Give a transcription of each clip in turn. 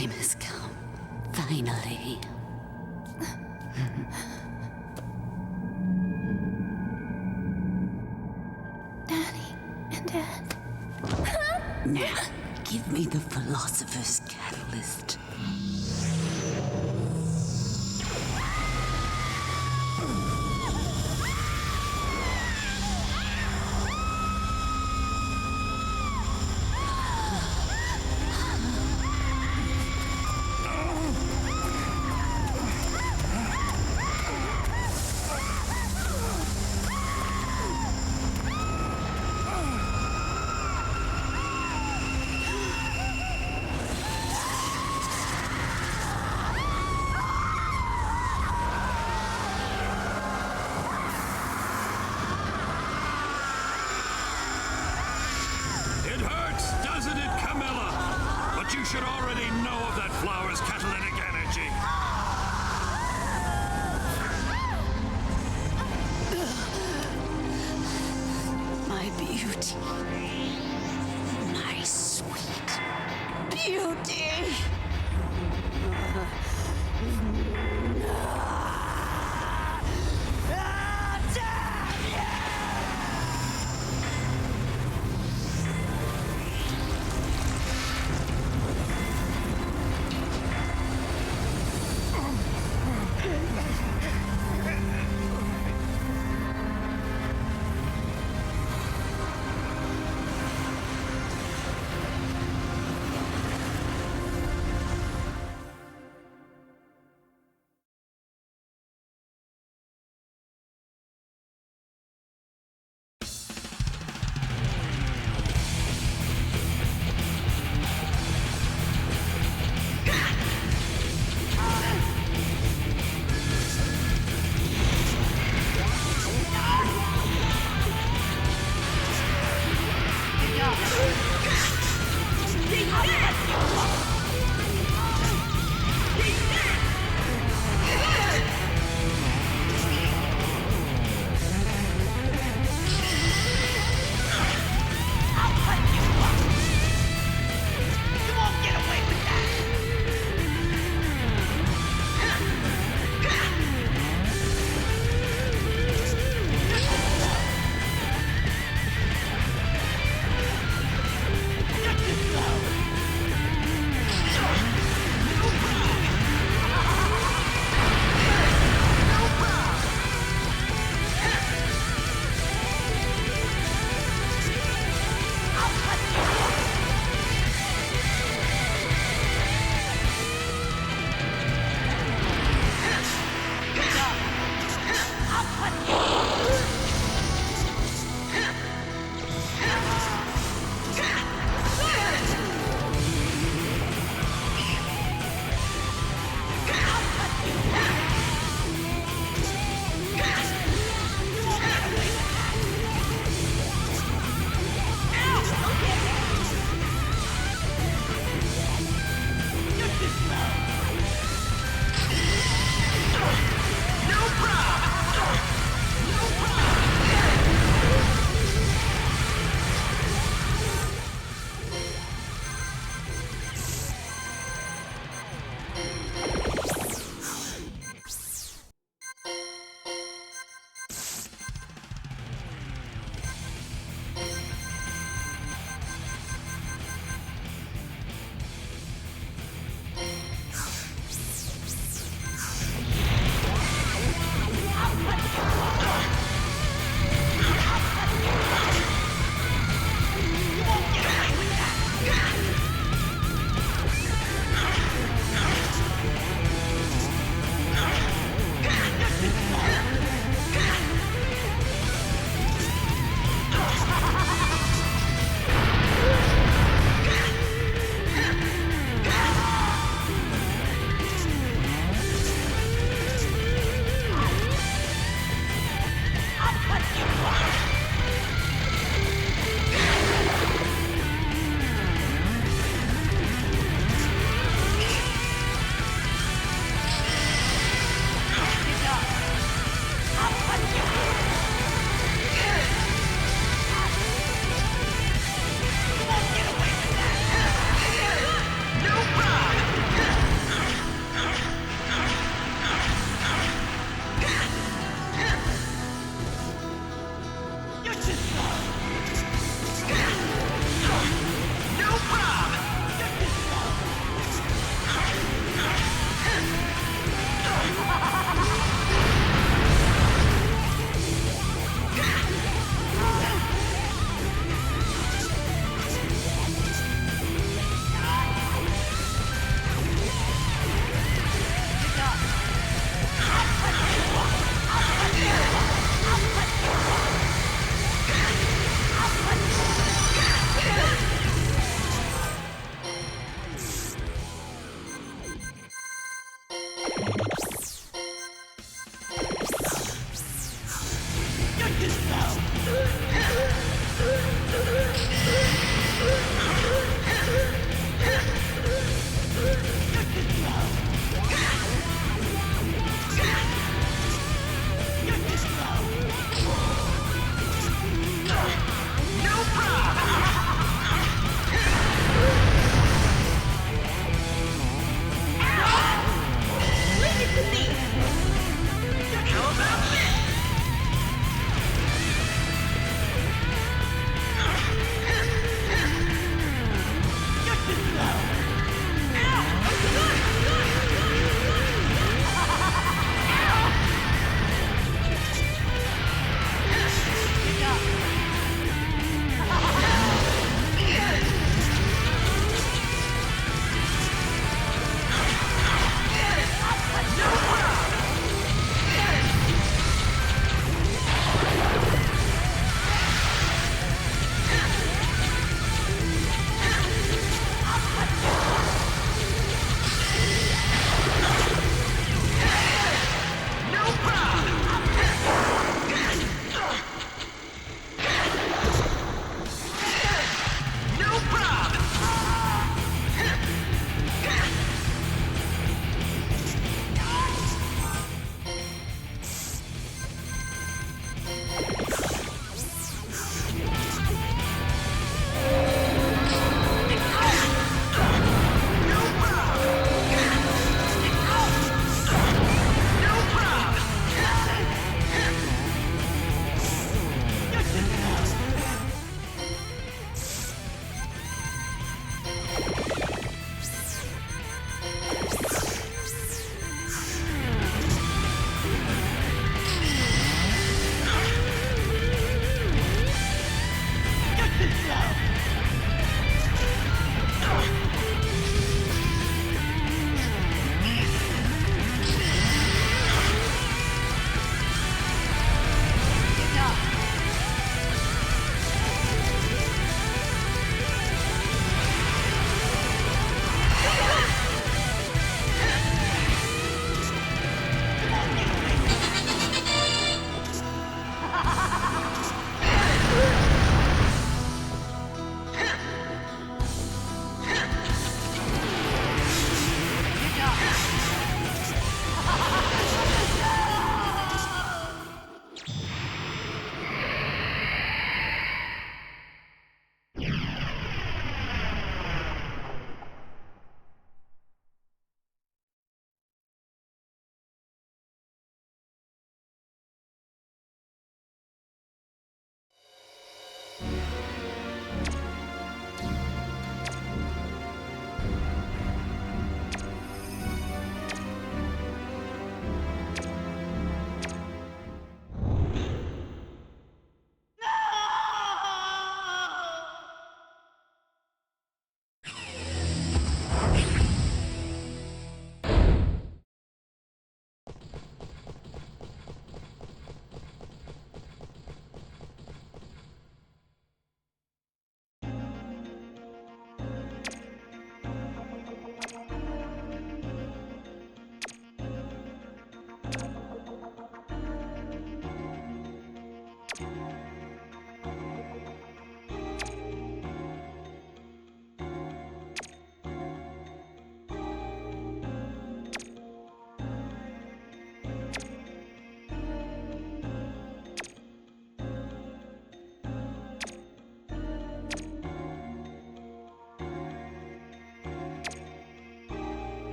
time has come, finally. Daddy and Dad. Now, give me the Philosopher's Catalyst. You should already know of that flower's catalytic energy. My beauty. My sweet beauty.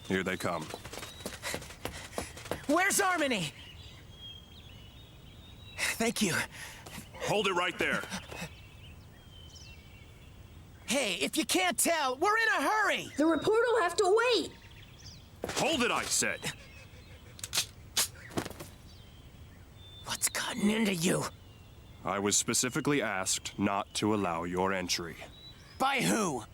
Here they come. Where's Harmony? Thank you. Hold it right there. Hey, if you can't tell, we're in a hurry! The report will have to wait. Hold it, I said. What's gotten into you? I was specifically asked not to allow your entry. By who?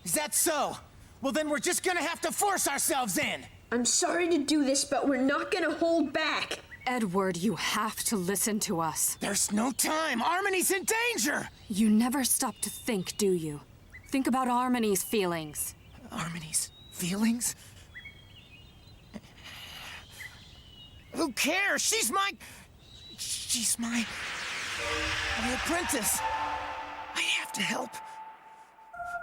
Is that so? Well, then we're just gonna have to force ourselves in! I'm sorry to do this, but we're not gonna hold back. Edward, you have to listen to us. There's no time! Harmony's in danger! You never stop to think, do you? Think about Harmony's feelings. Harmony's feelings? Who cares? She's my apprentice. I have to help.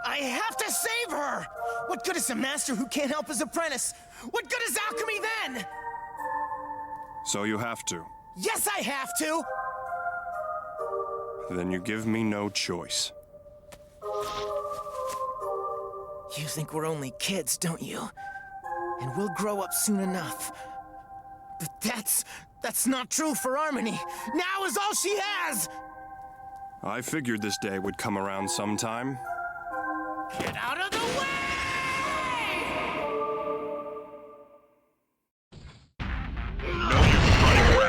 I have to save her! What good is a master who can't help his apprentice? What good is alchemy then? So you have to. Yes, I have to! Then you give me no choice. You think we're only kids, don't you? And we'll grow up soon enough. But that's not true for Harmony. Now is all she has! I figured this day would come around sometime. Get out of the way!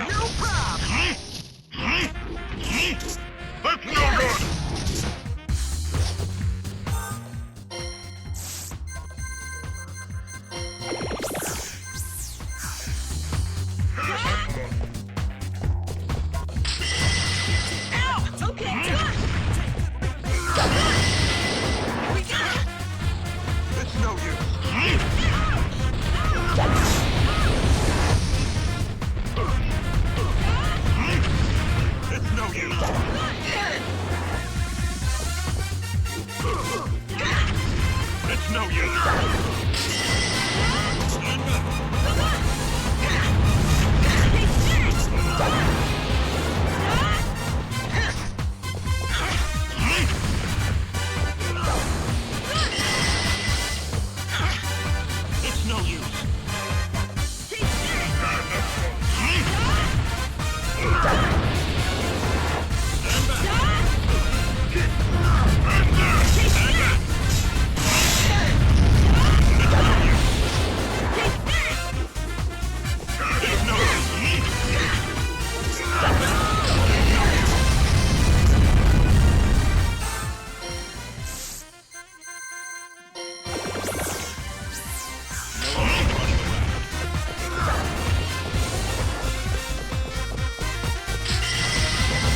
No problem. That's no good. It's no use. It's no use. It's no use.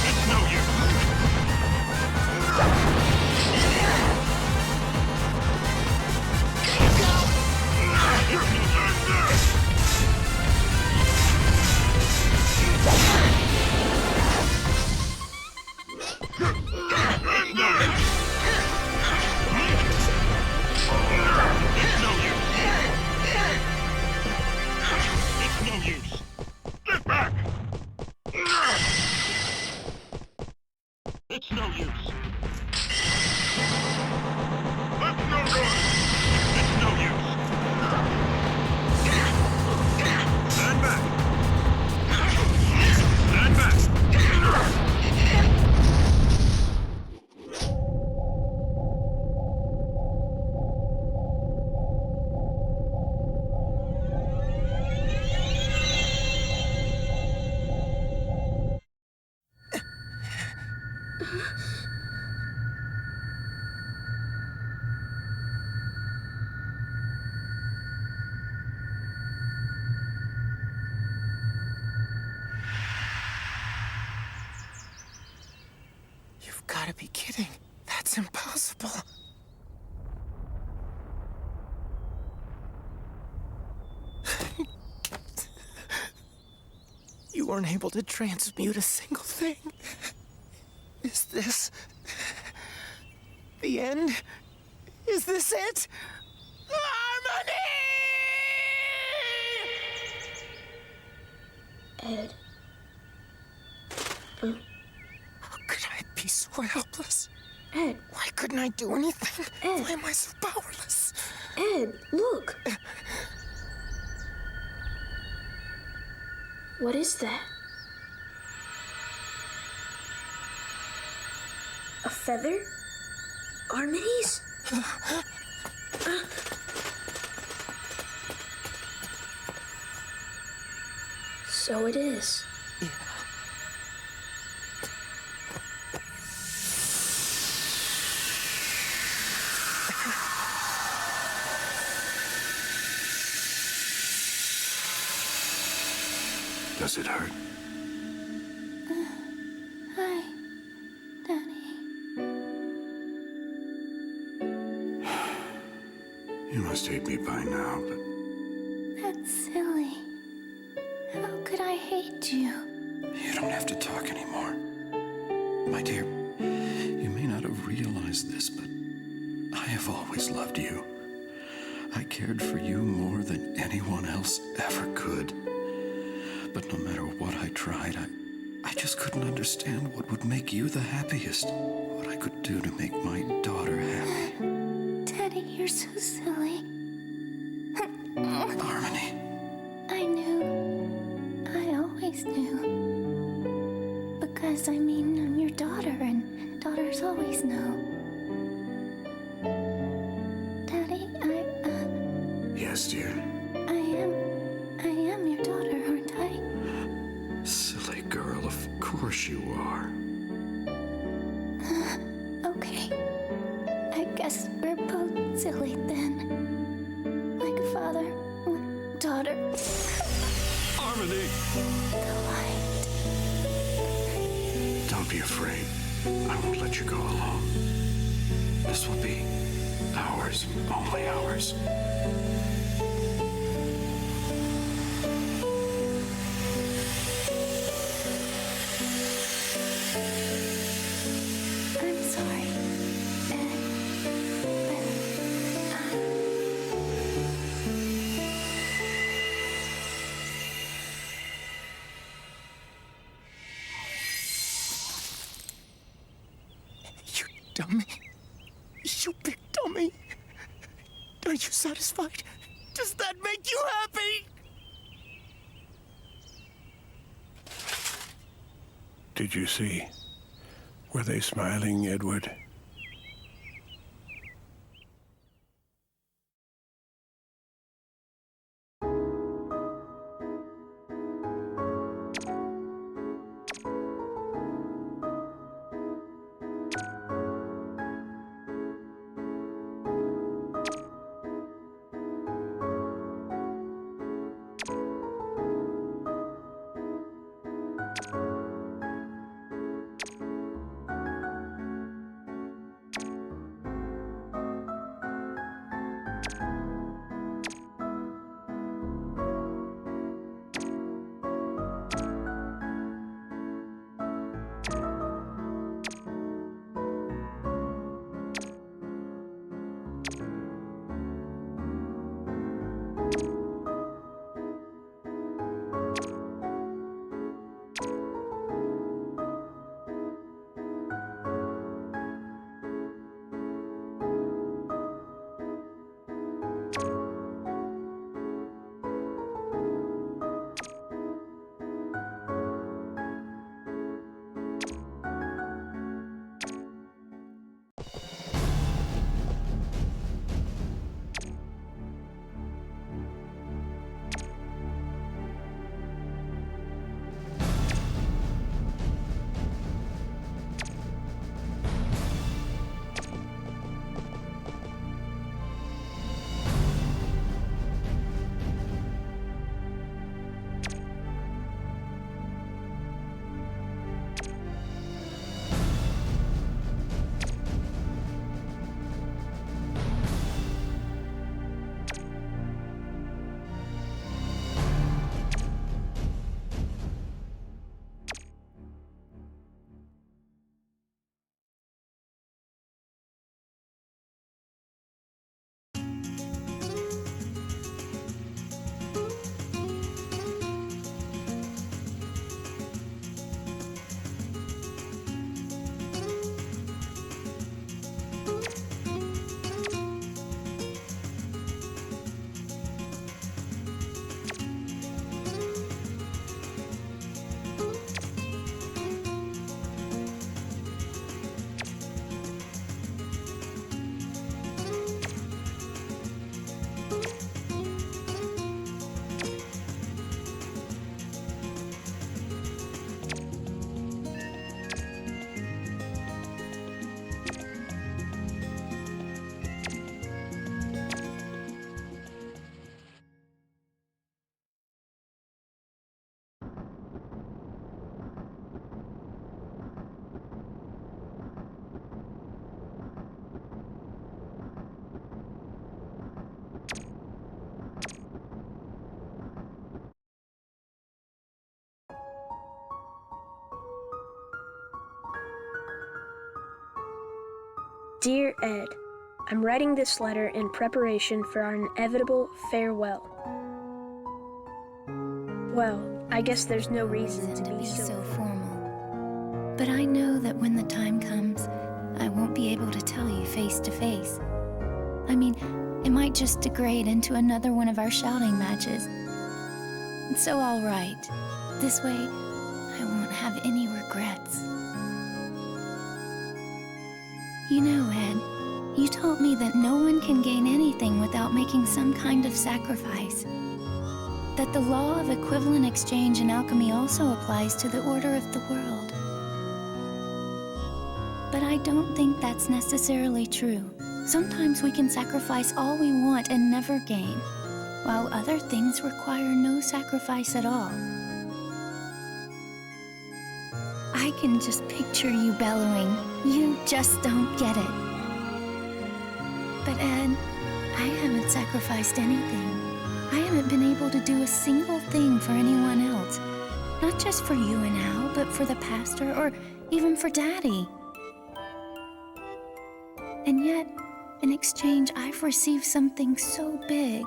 It's no use. It's no use. It's no use. Get back! It's no use. That's no good. It's no use. Stand back. Stand back. You've got to be kidding. That's impossible. You weren't able to transmute a single thing. Is this the end? Is this it? Harmony! Ed. How could I be so helpless? Ed. Why couldn't I do anything? Ed. Why am I so powerless? Ed, look! What is that? A feather? Armides? So it is. Does it hurt? Hi, Daddy. You must hate me by now, but That's silly. How could I hate you? you don't have to talk anymore. My dear, you may not have realized this, but I have always loved you. I cared for you more than anyone else ever could. But no matter what I tried, I just couldn't understand what would make you the happiest. What I could do to make my daughter happy. Daddy, you're so silly. Harmony. I knew. I always knew. Because, I'm your daughter, and daughters always know. Daddy, Yes, dear. I am your daughter, aren't I? Silly girl, of course you are. Okay. I guess we're both silly then. Like a father with daughter. Harmony! The light. Don't be afraid. I won't let you go alone. This will be ours, only ours. I'm sorry. You dummy. You big dummy. Are you satisfied? Does that make you happy? Did you see? Were they smiling, Edward? Dear Ed, I'm writing this letter in preparation for our inevitable farewell. Well, I guess there's no reason to be so formal. But I know that when the time comes, I won't be able to tell you face to face. I mean, it might just degrade into another one of our shouting matches. And so I'll write. This way, I won't have any regrets. You know, Ed, you told me that no one can gain anything without making some kind of sacrifice. That the law of equivalent exchange in alchemy also applies to the order of the world. But I don't think that's necessarily true. Sometimes we can sacrifice all we want and never gain, while other things require no sacrifice at all. I can just picture you bellowing, "You just don't get it." But Ed, I haven't sacrificed anything. I haven't been able to do a single thing for anyone else. Not just for you and Al, but for the pastor or even for Daddy. And yet, in exchange, I've received something so big,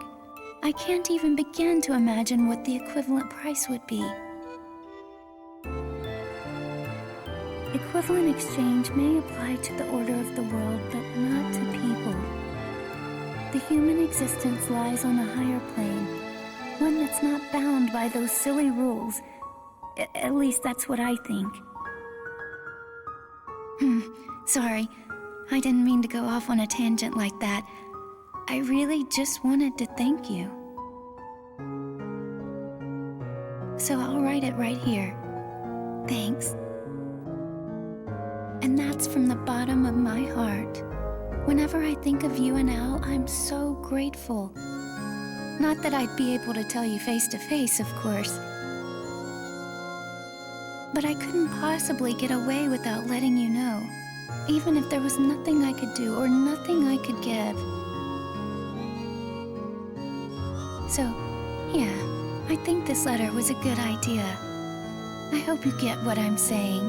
I can't even begin to imagine what the equivalent price would be. Equivalent exchange may apply to the order of the world, but not to people. The human existence lies on a higher plane, one that's not bound by those silly rules. At least that's what I think. Sorry, I didn't mean to go off on a tangent like that. I really just wanted to thank you. So I'll write it right here. Thanks. And that's from the bottom of my heart. Whenever I think of you and Al, I'm so grateful. Not that I'd be able to tell you face to face, of course. But I couldn't possibly get away without letting you know, even if there was nothing I could do or nothing I could give. So, yeah, I think this letter was a good idea. I hope you get what I'm saying.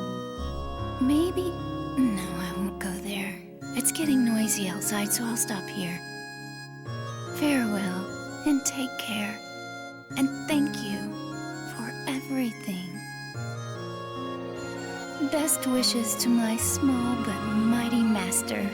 Maybe... No, I won't go there. It's getting noisy outside, so I'll stop here. Farewell, and take care. And thank you for everything. Best wishes to my small but mighty master.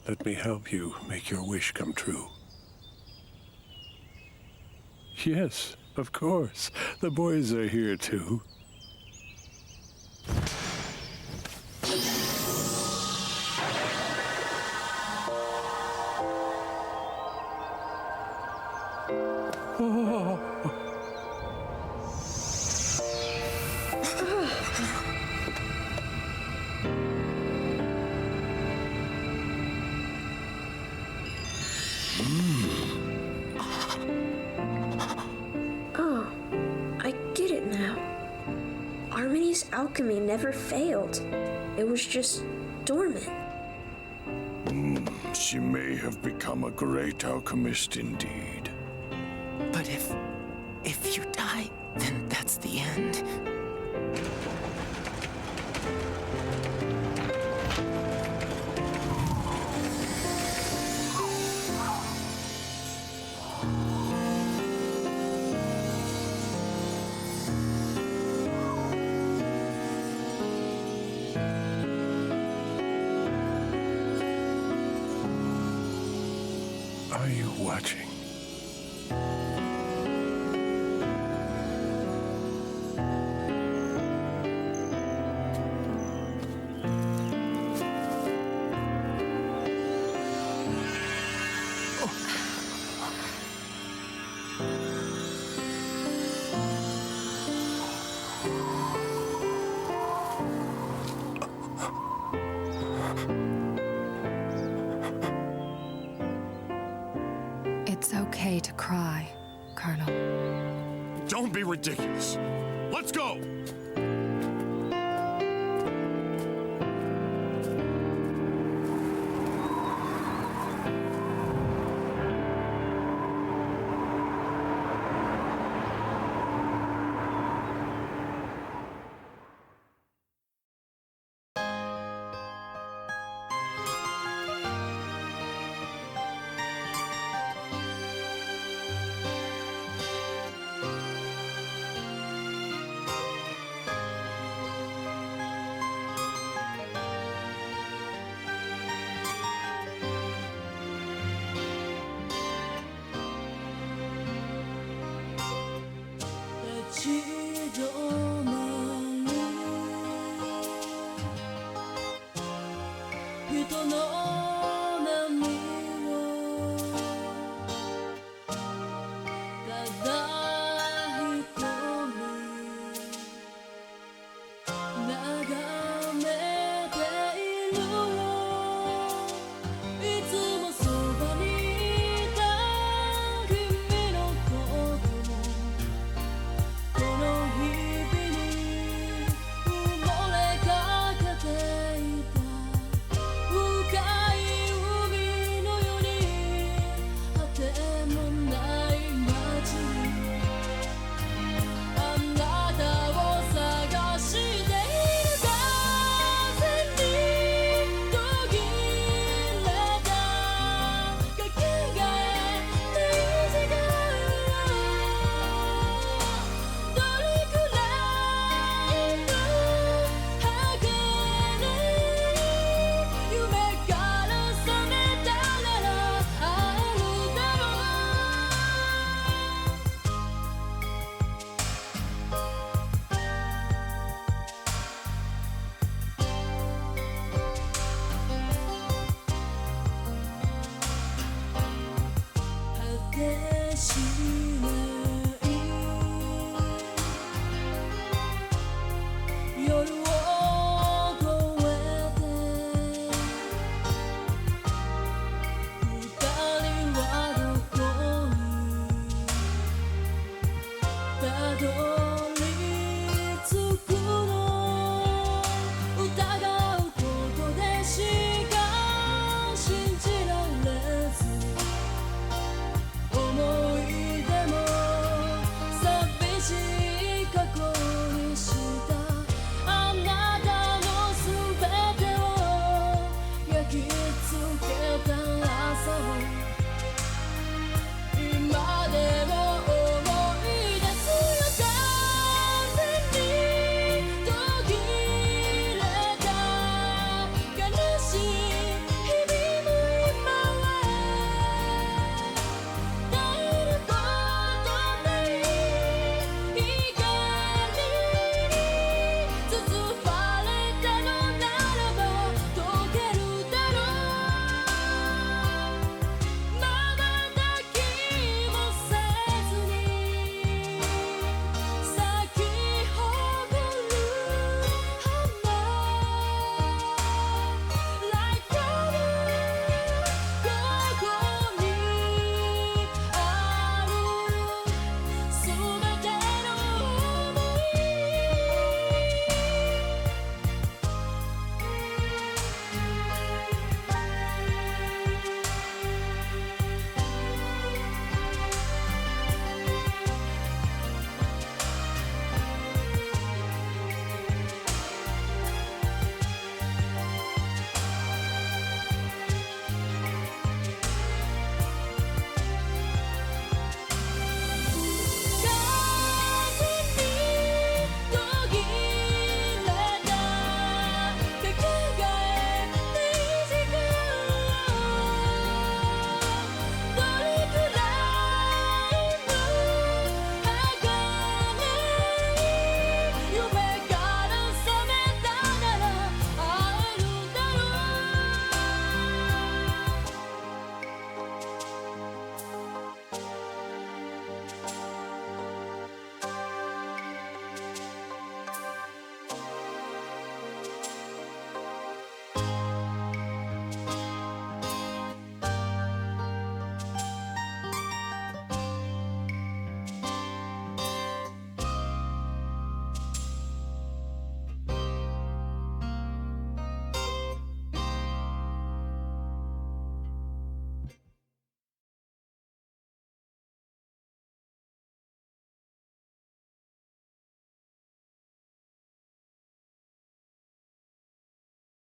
Let me help you make your wish come true. Yes, of course. The boys are here too. Alchemy never failed. It was just dormant. She may have become a great alchemist indeed. But if you die, then that's the end. Are you watching? It's okay to cry, Colonel. Don't be ridiculous. Let's go!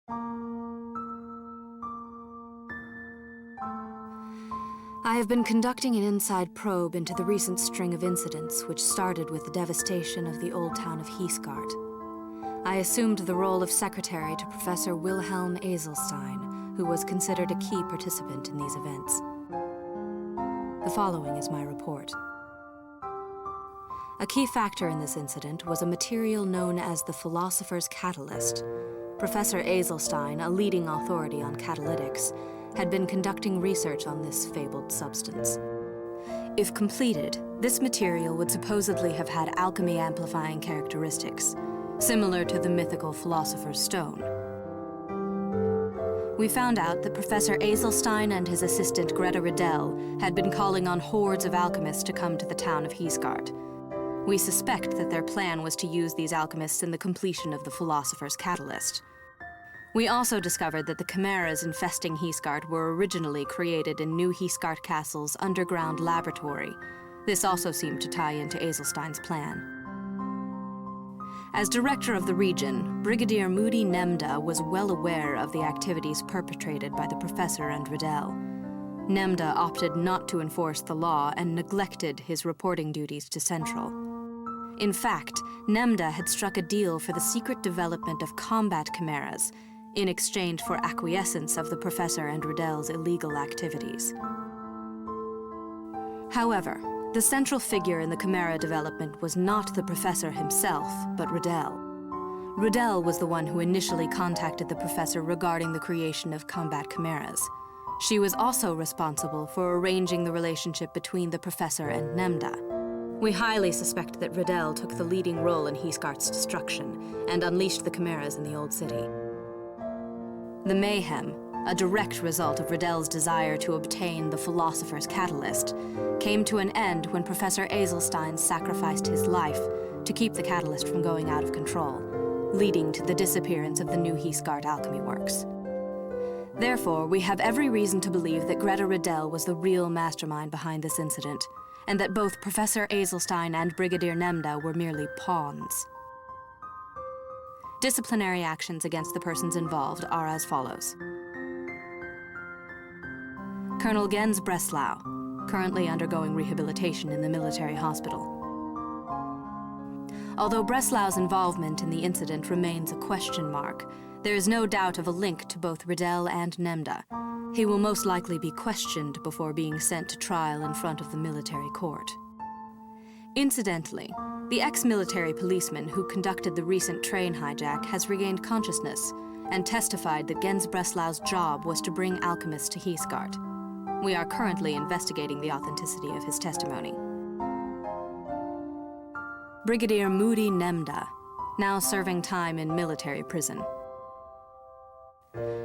I have been conducting an inside probe into the recent string of incidents which started with the devastation of the old town of Heathgard. I assumed the role of secretary to Professor Wilhelm Eselstein, who was considered a key participant in these events. The following is my report. A key factor in this incident was a material known as the Philosopher's Catalyst. Professor Eselstein, a leading authority on catalytics, had been conducting research on this fabled substance. If completed, this material would supposedly have had alchemy-amplifying characteristics, similar to the mythical Philosopher's Stone. We found out that Professor Eselstein and his assistant Greta Riddell had been calling on hordes of alchemists to come to the town of Heathgard. We suspect that their plan was to use these alchemists in the completion of the Philosopher's Catalyst. We also discovered that the chimeras infesting Heathgard were originally created in New Heathgard Castle's underground laboratory. This also seemed to tie into Eselstein's plan. As director of the region, Brigadier Moody Nemda was well aware of the activities perpetrated by the professor and Riddell. Nemda opted not to enforce the law and neglected his reporting duties to Central. In fact, Nemda had struck a deal for the secret development of combat chimeras in exchange for acquiescence of the professor and Riddell's illegal activities. However, the central figure in the chimera development was not the professor himself, but Riddell. Riddell was the one who initially contacted the professor regarding the creation of combat chimeras. She was also responsible for arranging the relationship between the professor and Nemda. We highly suspect that Riddell took the leading role in Heathgard's destruction and unleashed the chimeras in the Old City. The mayhem, a direct result of Riddell's desire to obtain the Philosopher's Catalyst, came to an end when Professor Eselstein sacrificed his life to keep the catalyst from going out of control, leading to the disappearance of the New Heathgard Alchemy Works. Therefore, we have every reason to believe that Greta Riddell was the real mastermind behind this incident, and that both Professor Eselstein and Brigadier Nemda were merely pawns. Disciplinary actions against the persons involved are as follows. Colonel Gens Breslau, currently undergoing rehabilitation in the military hospital. Although Breslau's involvement in the incident remains a question mark, there is no doubt of a link to both Riddell and Nemda. He will most likely be questioned before being sent to trial in front of the military court. Incidentally, the ex-military policeman who conducted the recent train hijack has regained consciousness and testified that Gens Breslau's job was to bring alchemists to Heathgard. We are currently investigating the authenticity of his testimony. Brigadier Moody Nemda, now serving time in military prison.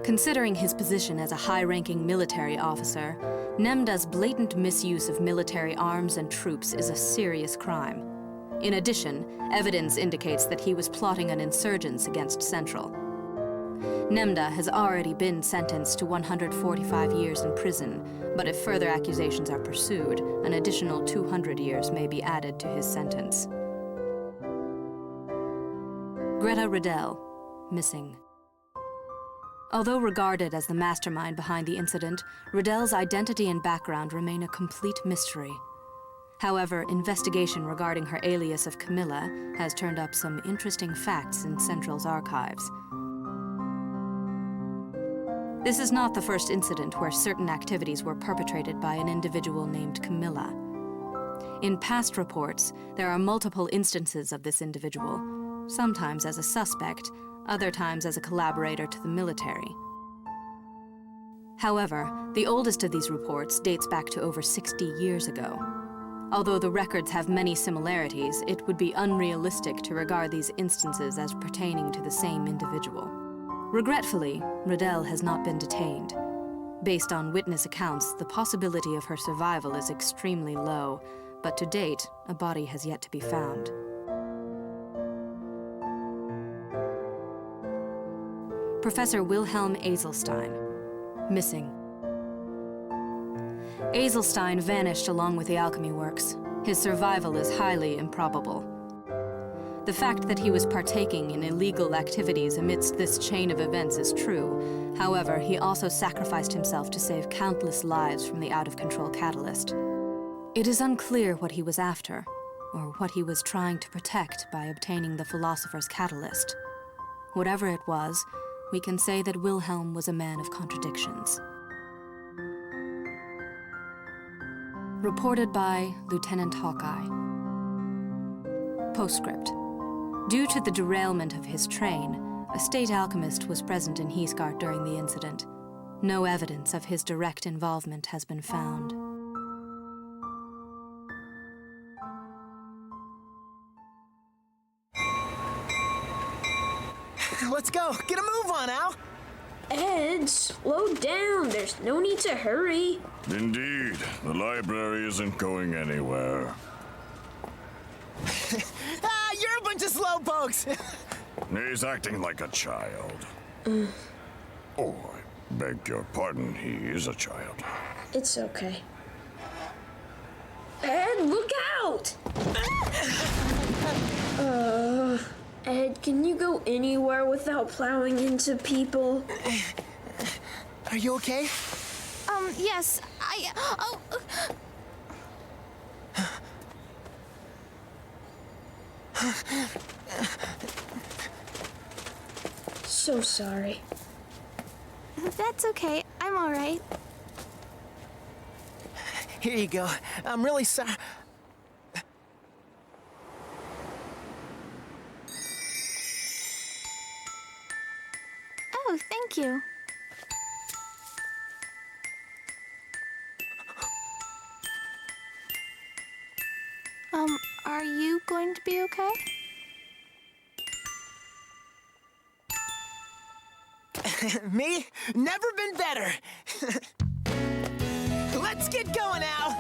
Considering his position as a high-ranking military officer, Nemda's blatant misuse of military arms and troops is a serious crime. In addition, evidence indicates that he was plotting an insurgence against Central. Nemda has already been sentenced to 145 years in prison, but if further accusations are pursued, an additional 200 years may be added to his sentence. Greta Riddell, missing. Although regarded as the mastermind behind the incident, Riddell's identity and background remain a complete mystery. However, investigation regarding her alias of Camilla has turned up some interesting facts in Central's archives. This is not the first incident where certain activities were perpetrated by an individual named Camilla. In past reports, there are multiple instances of this individual, sometimes as a suspect, other times as a collaborator to the military. However, the oldest of these reports dates back to over 60 years ago. Although the records have many similarities, it would be unrealistic to regard these instances as pertaining to the same individual. Regretfully, Riddell has not been detained. Based on witness accounts, the possibility of her survival is extremely low, but to date, a body has yet to be found. Professor Wilhelm Eselstein, missing. Eselstein vanished along with the alchemy works. His survival is highly improbable. The fact that he was partaking in illegal activities amidst this chain of events is true. However, he also sacrificed himself to save countless lives from the out-of-control catalyst. It is unclear what he was after, or what he was trying to protect by obtaining the Philosopher's Catalyst. Whatever it was, we can say that Wilhelm was a man of contradictions. Reported by Lieutenant Hawkeye. Postscript. Due to the derailment of his train, a state alchemist was present in Heathgard during the incident. No evidence of his direct involvement has been found. Let's go. Get a move on, Al. Ed, slow down. There's no need to hurry. Indeed, the library isn't going anywhere. You're a bunch of slowpokes. He's acting like a child. Oh, I beg your pardon, he is a child. It's okay. Ed, look out! Ed, can you go anywhere without plowing into people? Are you okay? Yes, So sorry. That's okay. I'm all right. Here you go. I'm really sorry. Oh, thank you. Are you going to be okay? Me? Never been better. Let's get going, Al.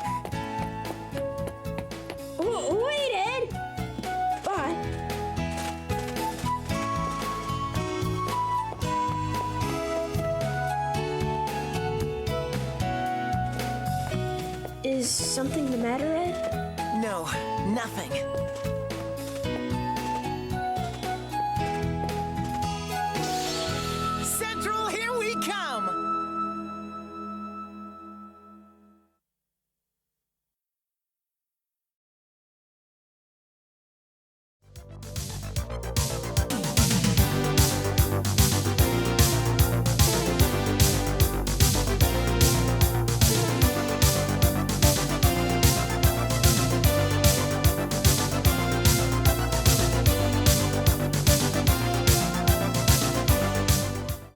Oh, wait, Ed! Bye. Is something the matter, Ed? No, nothing.